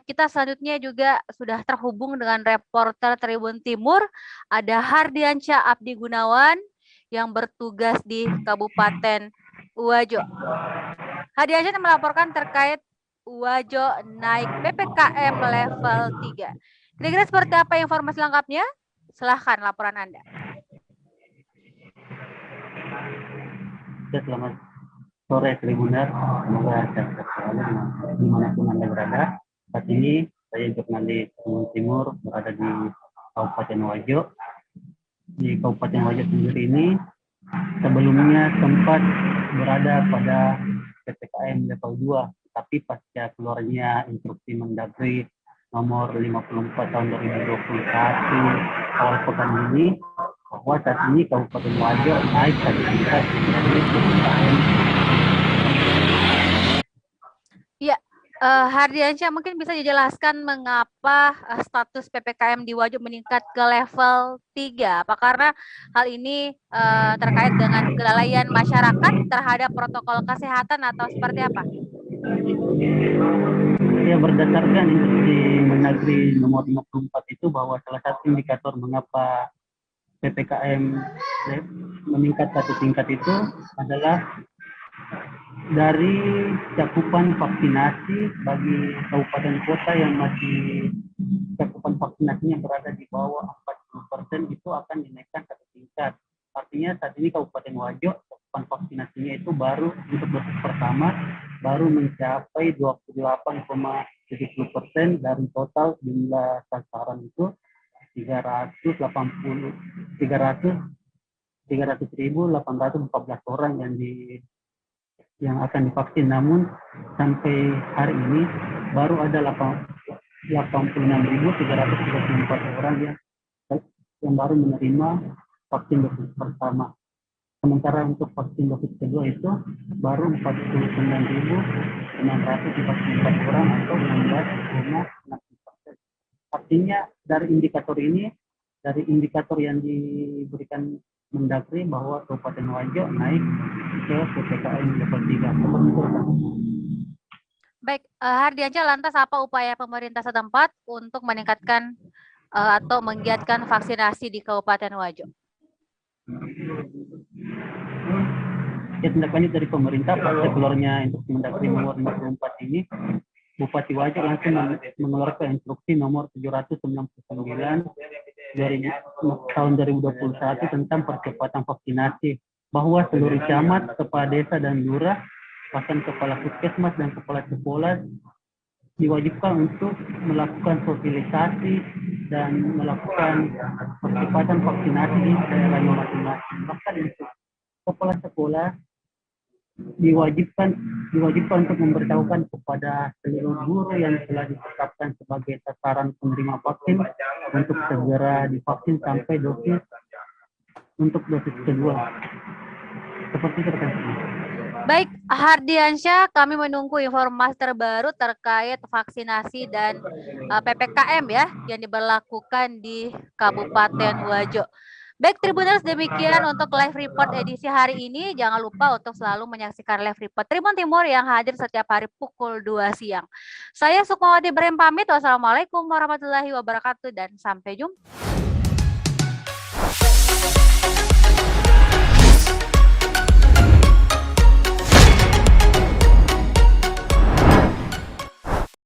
Kita selanjutnya juga sudah terhubung dengan reporter Tribun Timur, ada Hardiansyah Abdi Gunawan yang bertugas di Kabupaten Wajo. Hardiansyah melaporkan terkait Wajo naik PPKM level 3. Kira-kira seperti apa informasi lengkapnya? Silahkan laporan Anda. Selamat sore Tribuner, semoga sehat selalu dimanapun Anda berada. Saat ini saya jurnalis Tribun Timur berada di Kabupaten Wajo. Di Kabupaten Wajo sendiri ini sebelumnya sempat berada pada PPKM level 2, tapi pasca keluarnya instruksi Mendagri nomor 54 tahun 2021 awal pekan ini, bahwa saat ini Kabupaten Wajo naik satu tingkat menjadi PPKM. Ya, Hardiansyah mungkin bisa dijelaskan mengapa status PPKM di Wajo meningkat ke level 3. Apa karena hal ini terkait dengan kelalaian masyarakat terhadap protokol kesehatan atau seperti apa? Ya, berdasarkan instruksi Mendagri nomor 54 itu, bahwa salah satu indikator mengapa PPKM meningkat satu tingkat itu adalah dari cakupan vaksinasi bagi kabupaten kota yang masih cakupan vaksinasinya berada di bawah 40% itu akan dinaikkan satu tingkat. Artinya saat ini Kabupaten Wajo cakupan vaksinasinya itu baru untuk dosis pertama baru mencapai 28,70% dari total jumlah sasaran itu 300.814 orang yang akan divaksin. Namun sampai hari ini baru ada 86.334 orang yang baru menerima vaksin dosis pertama. Sementara untuk vaksin dosis kedua itu baru 49.944 orang atau 16,6%. Artinya dari indikator ini, dari indikator yang diberikan Mendagri bahwa Kabupaten Wajo naik ke PPKM level 3. Baik, Hardiansyah, lantas apa upaya pemerintah setempat untuk meningkatkan atau menggiatkan vaksinasi di Kabupaten Wajo? Ya, tindak lanjut dari pemerintah pasca keluarnya instruksi Mendagri nomor 54 ini, Bupati Wajo langsung mengeluarkan instruksi nomor 799 dari tahun 2021 tentang percepatan vaksinasi, bahwa seluruh camat, kepala desa dan lurah, bahkan kepala puskesmas dan kepala sekolah diwajibkan untuk melakukan sosialisasi dan melakukan percepatan vaksinasi di daerahnya masing-masing. Bahkan untuk kepala sekolah diwajibkan untuk memberitahukan kepada seluruh guru yang telah ditetapkan sebagai sasaran penerima vaksin untuk segera divaksin sampai dosis kedua. Seperti itu. Baik, Hardiansyah, kami menunggu informasi terbaru terkait vaksinasi dan PPKM ya yang diberlakukan di Kabupaten Wajo. Baik, Tribuners, demikian untuk live report edisi hari ini. Jangan lupa untuk selalu menyaksikan live report Tribun Timur yang hadir setiap hari pukul 2 siang. Saya Sukmawati Brem pamit. Wassalamualaikum warahmatullahi wabarakatuh dan sampai jumpa.